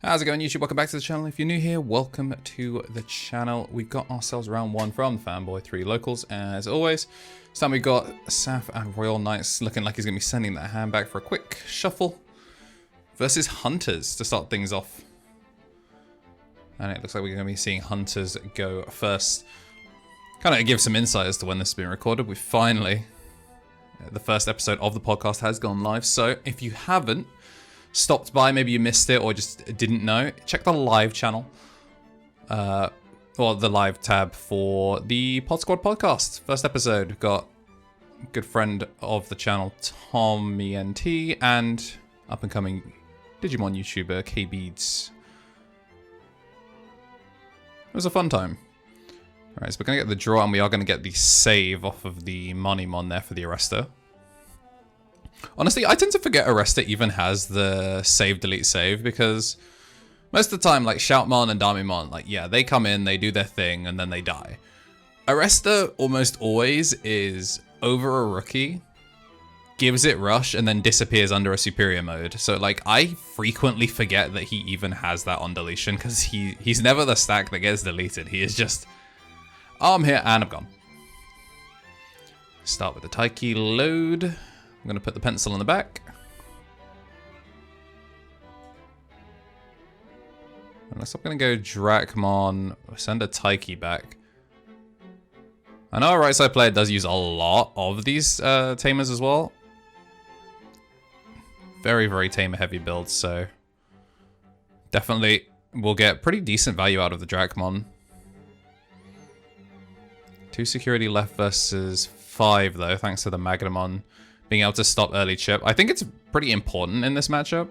How's it going, YouTube? Welcome back to the channel. If you're new here, welcome to the channel. We've got ourselves round one from Fanboy 3 Locals, as always. This time we've got Saf and Royal Knights looking like he's going to be sending that hand back for a quick shuffle versus Hunters to start things off. And it looks like we're going to be seeing Hunters go first. Kind of give some insight as to when this has been recorded. We finally, the first episode of the podcast has gone live, so if you haven't stopped by, maybe you missed it or just didn't know, check the live channel, or the live tab for the Pod Squad podcast. First episode, got a good friend of the channel, Tommy NT, and up and coming Digimon YouTuber, KBeads. It was a fun time. Alright, so we're going to get the draw, and we are going to get the save off of the Moneymon there for the Arrester. Honestly, I tend to forget Arrester even has the save, delete, save, because most of the time, like, Shoutmon and Damimon, like, yeah, they come in, they do their thing, and then they die. Arrester almost always is over a rookie, gives it rush, and then disappears under a superior mode. So, like, I frequently forget that he even has that on deletion, because he's never the stack that gets deleted. He is just, oh, I'm here, and I'm gone. Start with the Taiki load. I'm going to put the pencil in the back. Unless I'm going to go Dracmon, send a Taiki back. I know our right side player does use a lot of these tamers as well. Very, very tamer heavy build, so definitely we'll get pretty decent value out of the Dracmon. 2 security left versus 5 though, thanks to the Magnamon being able to stop early chip. I think it's pretty important in this matchup.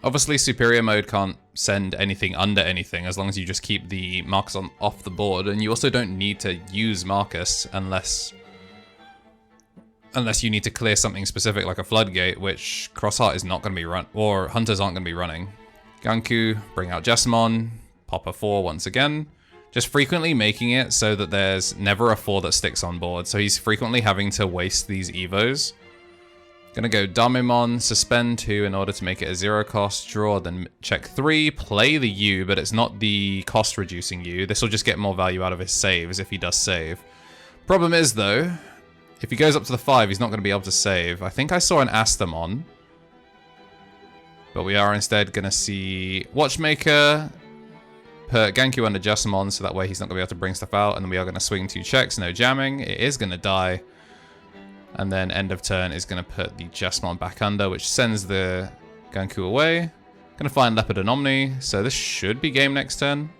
Obviously, superior mode can't send anything under anything as long as you just keep the markers off the board, and you also don't need to use Marcus unless you need to clear something specific like a floodgate, which Crossheart is not going to be run, or Hunters aren't going to be running. Ganku, bring out Jessamon, pop a 4 once again. Just frequently making it so that there's never a 4 that sticks on board. So he's frequently having to waste these evos. Gonna go Damimon, suspend 2 in order to make it a 0 cost, draw, then check 3, play the U, but it's not the cost reducing U. This will just get more value out of his saves if he does save. Problem is though, if he goes up to the 5, he's not gonna be able to save. I think I saw an Astamon, but we are instead gonna see Watchmaker, put Ganku under Jessamon, so that way he's not going to be able to bring stuff out, and then we are going to swing 2 checks, no jamming. It is going to die, and then end of turn is going to put the Jessamon back under, which sends the Ganku away. Going to find Leopard and Omni, so this should be game next turn.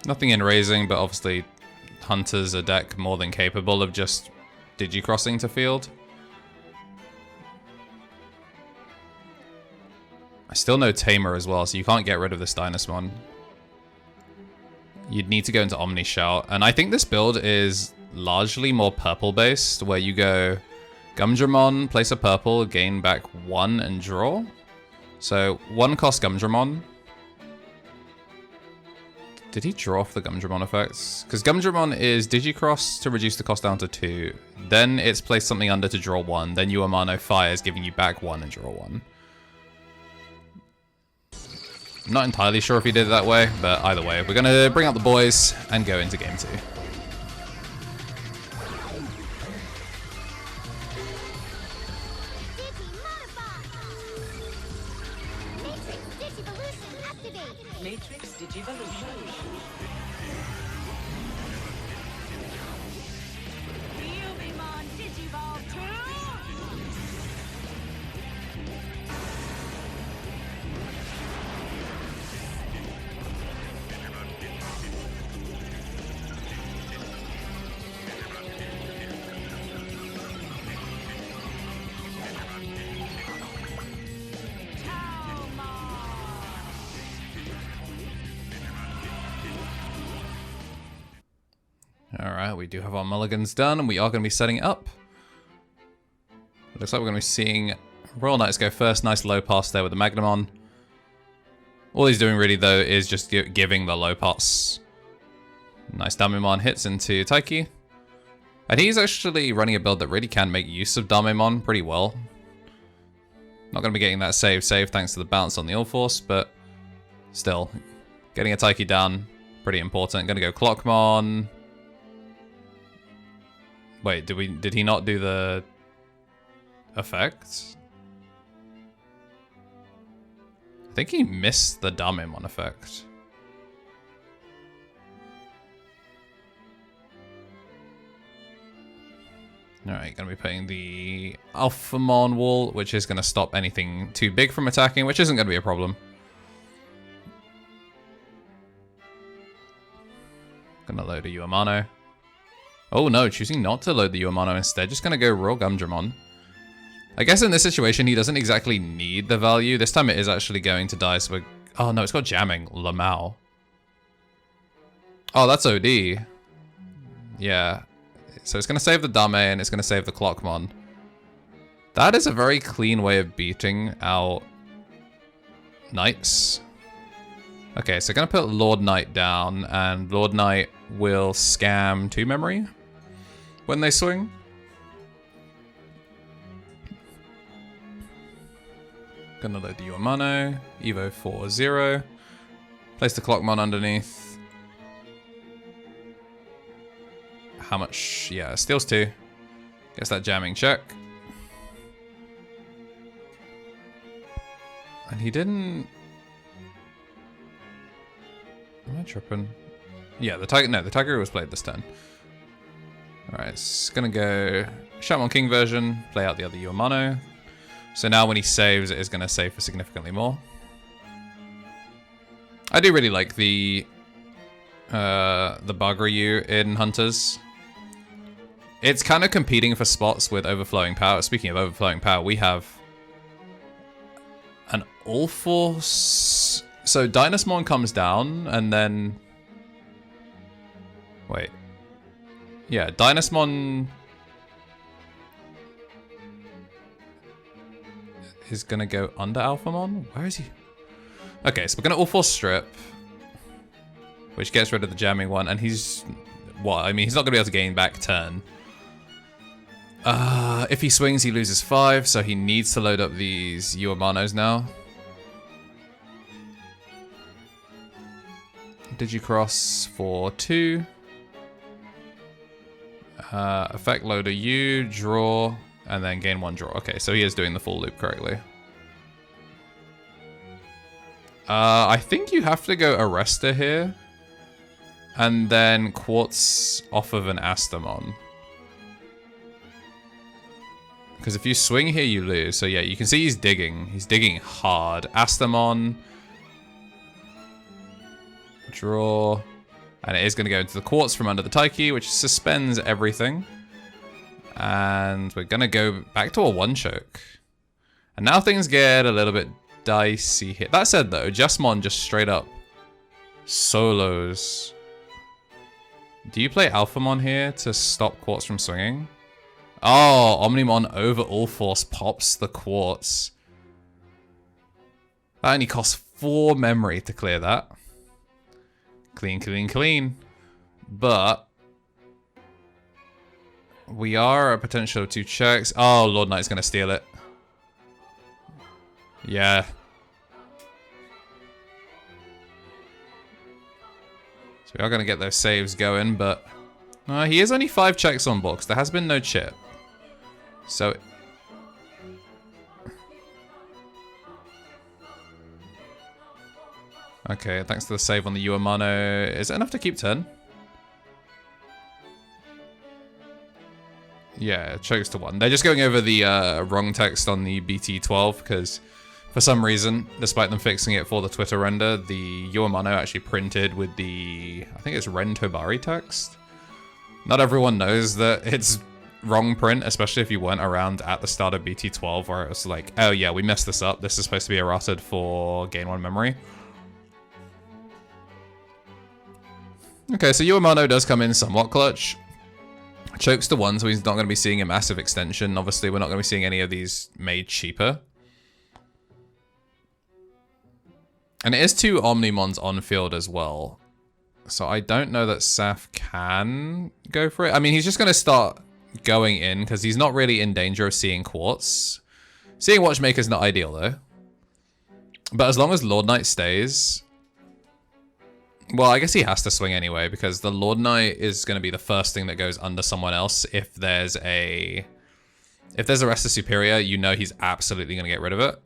Nothing in raising, but obviously Hunter's a deck more than capable of just Digicrossing to field. I still know Tamer as well, so you can't get rid of this Dynasmon. You'd need to go into Omni Shout, and I think this build is largely more purple based, where you go Gumdramon, place a purple, gain back 1 and draw. So 1 cost Gumdramon. Did he draw off the Gumdramon effects? Because Gumdramon is Digicross to reduce the cost down to 2. Then it's place something under to draw 1. Then Uamano fires, giving you back 1 and draw 1. I'm not entirely sure if he did it that way, but either way, we're going to bring out the boys and go into game 2. Matrix Digivolution. Veemon Digivolve 2! Alright, we do have our mulligans done, and we are going to be setting it up. It looks like we're going to be seeing Royal Knights go first. Nice low pass there with the Magnamon. All he's doing really, though, is just giving the low pass. Nice Damimon hits into Taiki. And he's actually running a build that really can make use of Damimon pretty well. Not going to be getting that save thanks to the bounce on the All-Force, but still. Getting a Taiki down, pretty important. Going to go Clockmon. Wait, did he not do the effect? I think he missed the Digimon effect. Alright, gonna be putting the Alphamon wall, which is gonna stop anything too big from attacking, which isn't gonna be a problem. Gonna load a Uemano. Oh no, choosing not to load the Uemano instead, just gonna go Raw Gumdramon. I guess in this situation, he doesn't exactly need the value. This time it is actually going to die, so we're... Oh no, it's got jamming. Lamau. Oh, that's OD. Yeah. So it's going to save the Dame and it's going to save the Clockmon. That is a very clean way of beating out Knights. Okay, so going to put Lord Knight down, and Lord Knight will scam 2 memory when they swing. Gonna load the Uemano, Evo 4-0. Place the Clockmon underneath. How much? Yeah, steals 2. Gets that jamming check. And he didn't... Am I tripping? Yeah, the Tiger was played this turn. Alright, it's gonna go Shaman King version, play out the other Uemano. So now when he saves, it is going to save for significantly more. I do really like the Bagryu in Hunters. It's kind of competing for spots with Overflowing Power. Speaking of Overflowing Power, we have an All-Force. So Dynasmon comes down, and then... Wait. Yeah, Dynasmon... is gonna go under Alphamon? Where is he? Okay, so we're gonna All-Force Strip, which gets rid of the jamming one, and he's... What? I mean, he's not gonna be able to gain back turn. If he swings, he loses 5, so he needs to load up these Uemanos now. Digicross for 2. Effect loader U, draw... And then gain 1 draw. Okay, so he is doing the full loop correctly. I think you have to go Arrester here. And then Quartz off of an Astamon. Because if you swing here, you lose. So yeah, you can see he's digging. He's digging hard. Astamon. Draw. And it is going to go into the Quartz from under the Taiki, which suspends everything. And we're going to go back to a 1-choke. And now things get a little bit dicey here. That said, though, Jesmon just straight up solos. Do you play Alphamon here to stop Quartz from swinging? Oh, Omnimon over All-Force pops the Quartz. That only costs 4 memory to clear that. Clean, clean, clean. But... we are a potential of 2 checks. Oh, Lord Knight's going to steal it. Yeah. So we are going to get those saves going, but... he is only 5 checks on box. There has been no chip. So... okay, thanks to the save on the Uemano. Is it enough to keep 10? Yeah, it chokes to 1. They're just going over the wrong text on the BT12 because for some reason, despite them fixing it for the Twitter render, the Uemano actually printed with the, I think it's Ren Tobari text. Not everyone knows that it's wrong print, especially if you weren't around at the start of BT12 where it was like, oh yeah, we messed this up. This is supposed to be errated for gain 1 memory. Okay, so Uemano does come in somewhat clutch. Chokes to 1, so he's not going to be seeing a massive extension. Obviously, we're not going to be seeing any of these made cheaper. And it is 2 Omnimons on field as well. So I don't know that Saf can go for it. I mean, he's just going to start going in because he's not really in danger of seeing Quartz. Seeing Watchmaker's not ideal, though. But as long as Lord Knight stays... Well, I guess he has to swing anyway, because the Lord Knight is going to be the first thing that goes under someone else if there's a... If there's a Resta Superior, you know he's absolutely going to get rid of it.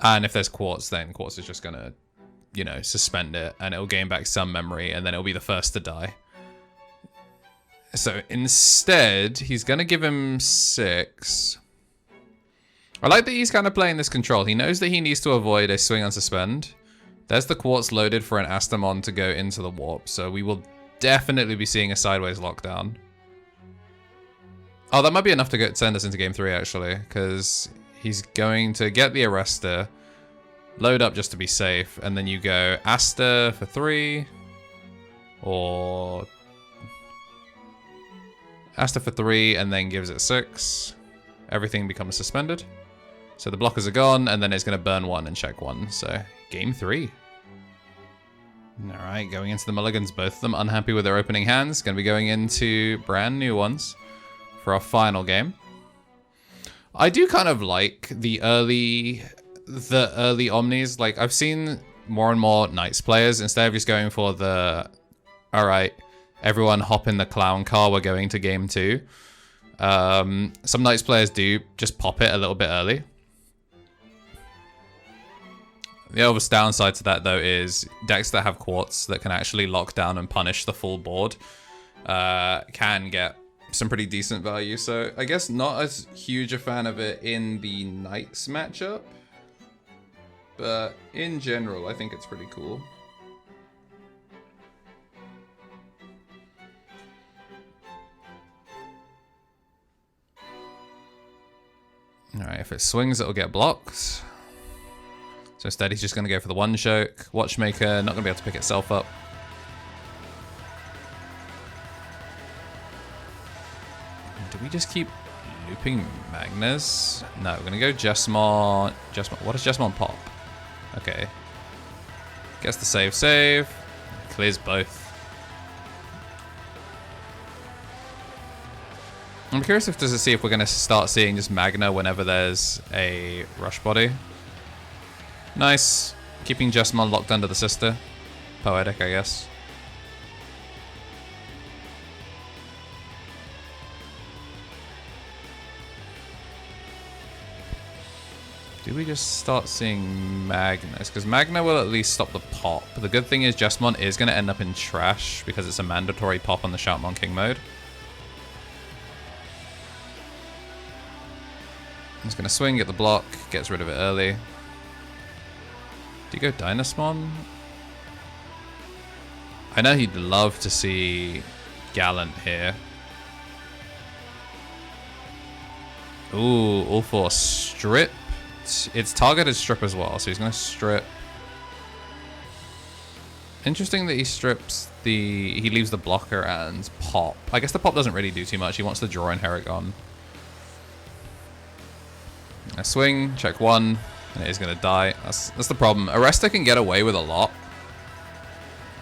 And if there's Quartz, then Quartz is just going to, you know, suspend it, and it'll gain back some memory, and then it'll be the first to die. So instead, he's going to give him 6. I like that he's kind of playing this control. He knows that he needs to avoid a swing on suspend. There's the Quartz loaded for an Astamon to go into the warp, so we will definitely be seeing a sideways lockdown. Oh, that might be enough to send us into game 3, actually, because he's going to get the Arrester, load up just to be safe, and then you go Asta for 3, or Asta for 3, and then gives it 6. Everything becomes suspended. So the blockers are gone, and then it's going to burn 1 and check 1. So game 3. Alright, going into the mulligans, both of them unhappy with their opening hands. Going to be going into brand new ones for our final game. I do kind of like the early Omnis. Like, I've seen more and more Knights players, instead of just going for the, alright, everyone hop in the clown car, we're going to game 2. Some Knights players do just pop it a little bit early. The obvious downside to that, though, is decks that have Quartz that can actually lock down and punish the full board can get some pretty decent value. So I guess not as huge a fan of it in the Knights matchup, but in general, I think it's pretty cool. Alright, if it swings, it'll get blocked. So instead, he's just going to go for the 1 choke. Watchmaker, not going to be able to pick itself up. Do we just keep looping Magnas? No, we're going to go Jessamon. What does Jessamon pop? Okay. Gets the save. Clears both. I'm curious if to see if we're going to start seeing just Magna whenever there's a rush body. Nice. Keeping Jessamon locked under the sister. Poetic, I guess. Do we just start seeing Magnus? Because Magna will at least stop the pop. The good thing is Jessamon is going to end up in trash because it's a mandatory pop on the Shoutmon King mode. He's going to swing, get the block, gets rid of it early. Do you go Dynasmon? I know he'd love to see Gallant here. Ooh, all 4 strip. It's targeted strip as well, so he's going to strip. Interesting that he strips the... He leaves the blocker and pop. I guess the pop doesn't really do too much. He wants to draw in Heragon. A swing, check 1, and it is going to die. That's the problem. Arresta can get away with a lot,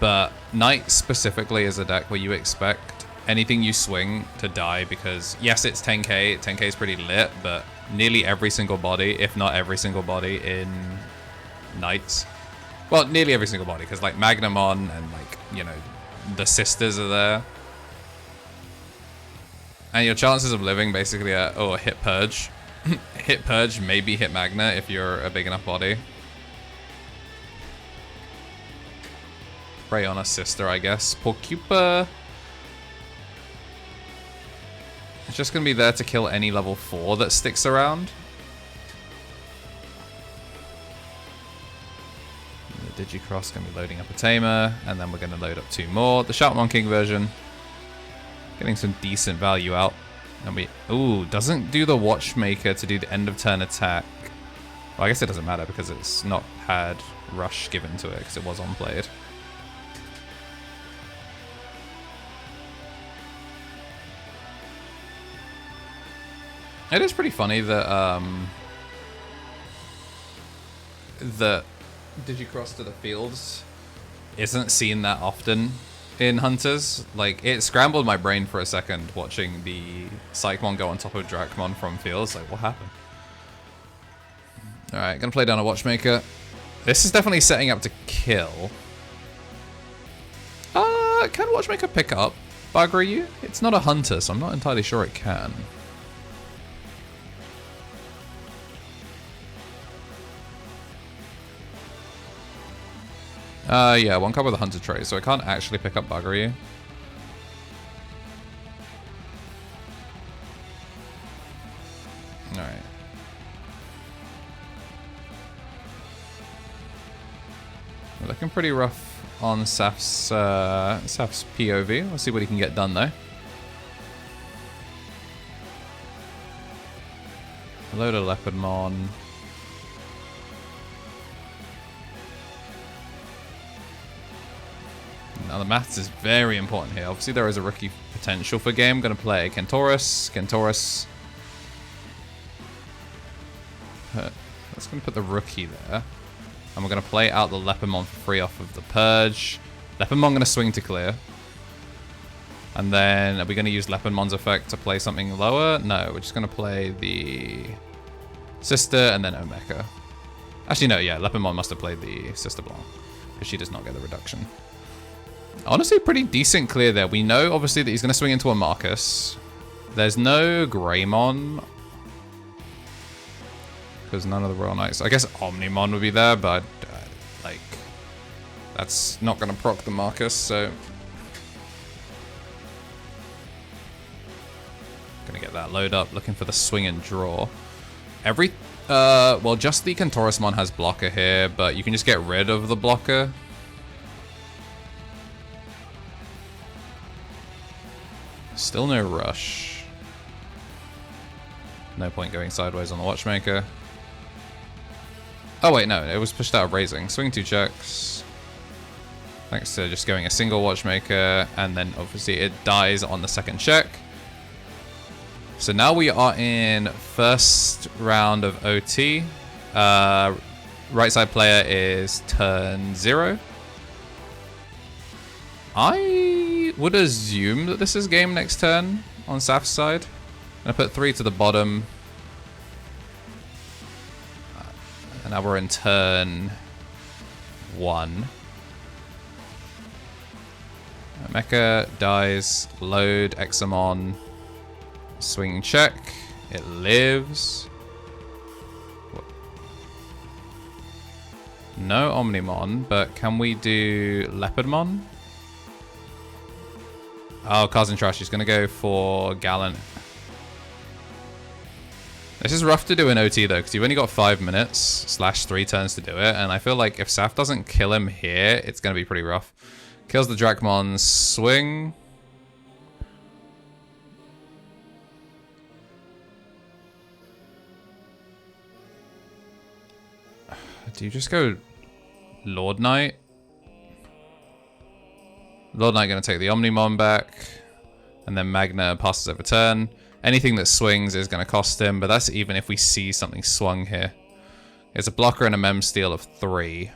but Knight specifically is a deck where you expect anything you swing to die because, yes, it's 10k. 10k is pretty lit, but nearly every single body, if not every single body in Knights, well, nearly every single body, because like Magnamon and like, you know, the sisters are there. And your chances of living basically are, oh, hit Purge. Hit Purge, maybe hit Magna if you're a big enough body. Prey on a sister, I guess. Porcupa. It's just going to be there to kill any level 4 that sticks around. The Digicross going to be loading up a Tamer, and then we're going to load up 2 more. The Shoutmon King version. Getting some decent value out. And we... Ooh, doesn't do the Watchmaker to do the end of turn attack. Well, I guess it doesn't matter because it's not had Rush given to it because it was on-played. It is pretty funny that the Digicross to the fields isn't seen that often in Hunters. Like, it scrambled my brain for a second watching the Psychmon go on top of Dracmon from fields. Like, what happened? Alright, gonna play down a Watchmaker. This is definitely setting up to kill. Can Watchmaker pick up Buggeryu? It's not a hunter, so I'm not entirely sure it can. Yeah, one card with a hunter trait, so it can't actually pick up Buggeryu. Alright. We're looking pretty rough on Saf's POV. We'll see what he can get done though. A load of Leopardmon. Now the maths is very important here. Obviously there is a rookie potential for game. Gonna play KnTElixar. Let's gonna put the rookie there. And we're going to play out the Leopardmon for free off of the Purge. Leopardmon going to swing to clear. And then are we going to use Leopardmon's effect to play something lower? No, we're just going to play the Sister and then Omeka. Actually, no, yeah, Leopardmon must have played the Sister Blanc. Because she does not get the reduction. Honestly, pretty decent clear there. We know, obviously, that he's going to swing into a Marcus. There's no Greymon. Because none of the Royal Knights. I guess Omnimon would be there, but like that's not going to proc the Marcus, so gonna get that load up. Looking for the swing and draw. Well, just the KnTElixar has blocker here, but you can just get rid of the blocker. Still no rush. No point going sideways on the Watchmaker. Oh wait, no, it was pushed out of raising. Swing 2 checks. Thanks to just going a single Watchmaker, and then obviously it dies on the second check. So now we are in first round of OT. Right side player is turn 0. I would assume that this is game next turn on Saf's side. I'm gonna put 3 to the bottom. And now we're in turn 1. Mecha dies, load, Examon, swing check, it lives. No Omnimon, but can we do Leopardmon? Oh, Cards and Trash, he's gonna go for Gallant. This is rough to do in OT though, because you've only got 5 minutes / 3 turns to do it, and I feel like if Saf doesn't kill him here, it's going to be pretty rough. Kills the Dracmon, swing. Do you just go Lord Knight? Lord Knight going to take the Omnimon back, and then Magna passes over turn. Anything that swings is going to cost him, but that's even if we see something swung here. It's a blocker and a mem steal of 3.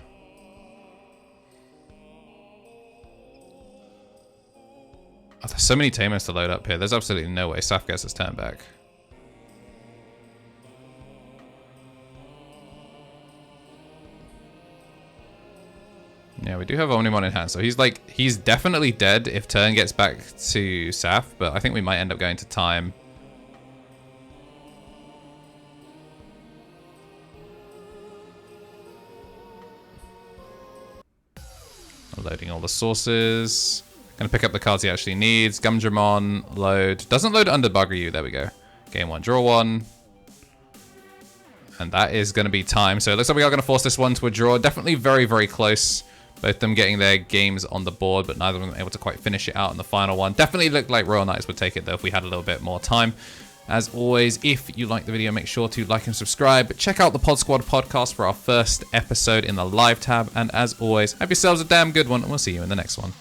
Oh, there's so many tamers to load up here. There's absolutely no way Saf gets his turn back. Yeah, we do have Omnimon in hand, so he's definitely dead if turn gets back to Saf, but I think we might end up going to time. Loading all the sources. Gonna pick up the cards he actually needs. Gumdramon, load. Doesn't load under Buggeryu. There we go. Game 1, draw 1. And that is gonna be time. So it looks like we are gonna force this one to a draw. Definitely very, very close. Both them getting their games on the board, but neither of them able to quite finish it out in the final one. Definitely looked like Royal Knights would take it though if we had a little bit more time. As always, if you like the video, make sure to like and subscribe. Check out the Pod Squad podcast for our first episode in the live tab. And as always, have yourselves a damn good one, and we'll see you in the next one.